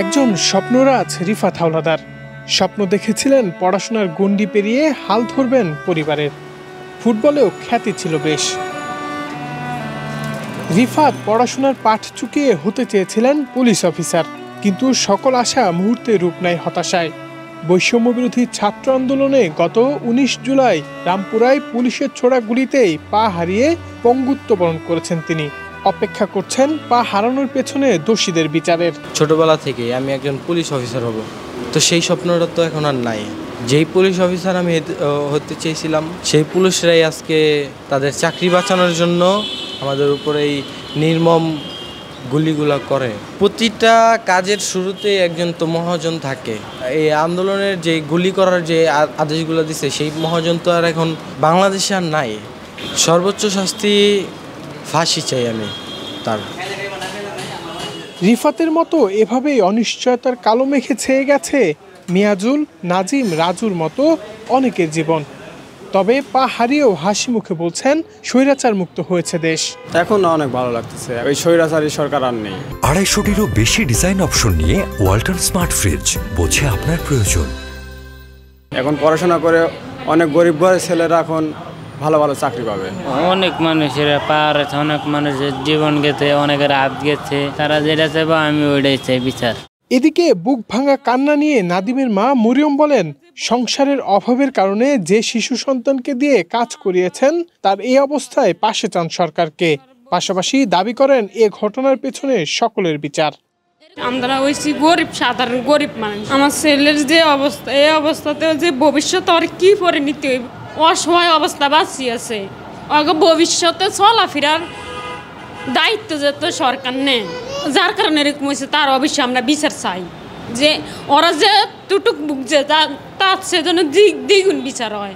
একজন স্বপ্নরাজ রিফাত হাওলাদার স্বপ্ন দেখেছিলেন পড়াশোনার গণ্ডি পেরিয়ে হাল ধরবেন পরিবারের। ফুটবলেও খ্যাতি ছিল বেশ। রিফাত পড়াশোনার পাঠ চুকিয়ে হতে চেয়েছিলেন পুলিশ অফিসার, কিন্তু সকল আশা মুহূর্তে রূপ নেয় হতাশায়। বৈষম্যবিরোধী ছাত্র আন্দোলনে গত ১৯ জুলাই রামপুরায় পুলিশের ছোড়া গুলিতেই পা হারিয়ে পঙ্গুত্ব বরণ করেছেন তিনি। অপেক্ষা করছেন পা হারানোর পেছনে দোষীদের বিচারের। ছোটবেলা থেকে আমি একজন পুলিশ অফিসার হব, তো সেই স্বপ্নটা তো এখন আর নাই। যেই পুলিশ অফিসার আমি হতে চেয়েছিলাম, সেই পুলিশরাই আজকে তাদের চাকরি বাঁচানোর জন্য আমাদের উপরে এই নির্মম গুলিগুলা করে। প্রতিটা কাজের শুরুতে একজন তো মহাজন থাকে। এই আন্দোলনের যে গুলি করার যে আদেশগুলো দিছে, সেই মহাজন তো আর এখন বাংলাদেশে আর নাই। সর্বোচ্চ শাস্তি ফাঁসি চাই আমি তার। রিফাতের মতো এভাবেই অনিশ্চয়তার কালো মেঘে ছেয়ে গেছে মিয়াজুল, নাজিম, রাজুর মতো অনেকের জীবন। তবে পা হারিয়েও হাসি মুখে বলছেন স্বৈরাচার মুক্ত হয়েছে দেশ। এখন অনেক ভালো লাগতেছে, ওই স্বৈরাচারী সরকার আর নেই। ২৫০টিরও বেশি ডিজাইন অপশন নিয়ে ওয়ালটন স্মার্ট ফ্রিজ, বোঝে আপনার প্রয়োজন। এখন পড়াশোনা করে অনেক গরিব ঘরের ছেলেরা এখন ভালো ভালো চাকরি পাবে। অনেক মানুষের পার, অনেক মানুষের জীবন গেছে, অনেকের হাত গেছে। তারা যেটা চাইবো আমি ওইটাই চাই বিচার। এদিকে বুক ভাঙা কান্না নিয়ে নাদিমের মা মরিয়ম বলেন, সংসারের অভাবের কারণে যে শিশু সন্তানকে দিয়ে কাজ করিয়েছেন তার এই অবস্থায় পাশে চান সরকারকে। পাশাপাশি দাবি করেন এ ঘটনার পেছনে সকলের বিচার। আমরা হয়েছি গরিব, সাধারণ গরিব মানুষ। আমার ছেলের যে অবস্থা, এই অবস্থাতেও যে ভবিষ্যতে আর কি পরিণতি হইব, অসহায় অবস্থা বাঁচি আছে। ভবিষ্যতে চলাফেরার দায়িত্ব যত সরকার নেন, যার কারণে এরকম হয়েছে তার অবশ্যই আমরা বিচার চাই। যে ওরা যে টুটুক বুকছে তার সেজন্য দ্বিগুণ বিচার হয়।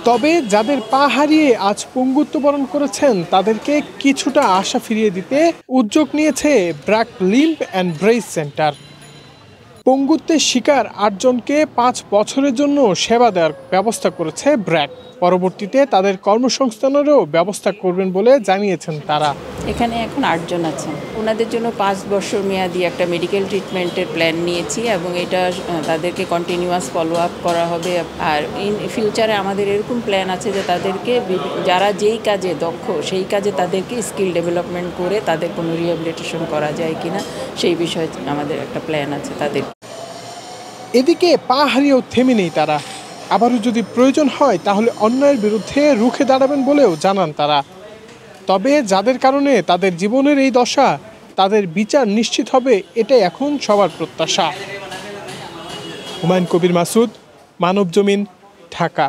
তবে যাদের পা হারিয়ে আজ পঙ্গুত্ব বরণ করেছেন তাদেরকে কিছুটা আশা ফিরিয়ে দিতে উদ্যোগ নিয়েছে BRAC limb and brace centre. পঙ্গুত্বের শিকার ৮ জনকে ৫ বছরের জন্য সেবা দেওয়ার ব্যবস্থা করেছে ব্র্যাক। পরবর্তীতে তাদের কর্মসংস্থানেরও ব্যবস্থা করবেন বলে জানিয়েছেন তারা। এখানে এখন ৮ জন আছেন, ওনাদের জন্য ৫ বছর মেয়াদি একটা মেডিকেল ট্রিটমেন্টের প্ল্যান নিয়েছি এবং এটা তাদেরকে কন্টিনিউয়াস ফলো আপ করা হবে। আর ইন ফিউচারে আমাদের এরকম প্ল্যান আছে যে তাদেরকে যারা যেই কাজে দক্ষ সেই কাজে তাদেরকে স্কিল ডেভেলপমেন্ট করে তাদের কোনো রিহ্যাবিলিটেশন করা যায় কিনা সেই বিষয়ে আমাদের একটা প্ল্যান আছে তাদের। এদিকে পা হারিয়েও থেমে নেই তারা। আবারও যদি প্রয়োজন হয় তাহলে অন্যায়ের বিরুদ্ধে রুখে দাঁড়াবেন বলেও জানান তারা। তবে যাদের কারণে তাদের জীবনের এই দশা, তাদের বিচার নিশ্চিত হবে, এটাই এখন সবার প্রত্যাশা। হুমায়ুন কবির মাসুদ, মানবজমিন, ঢাকা।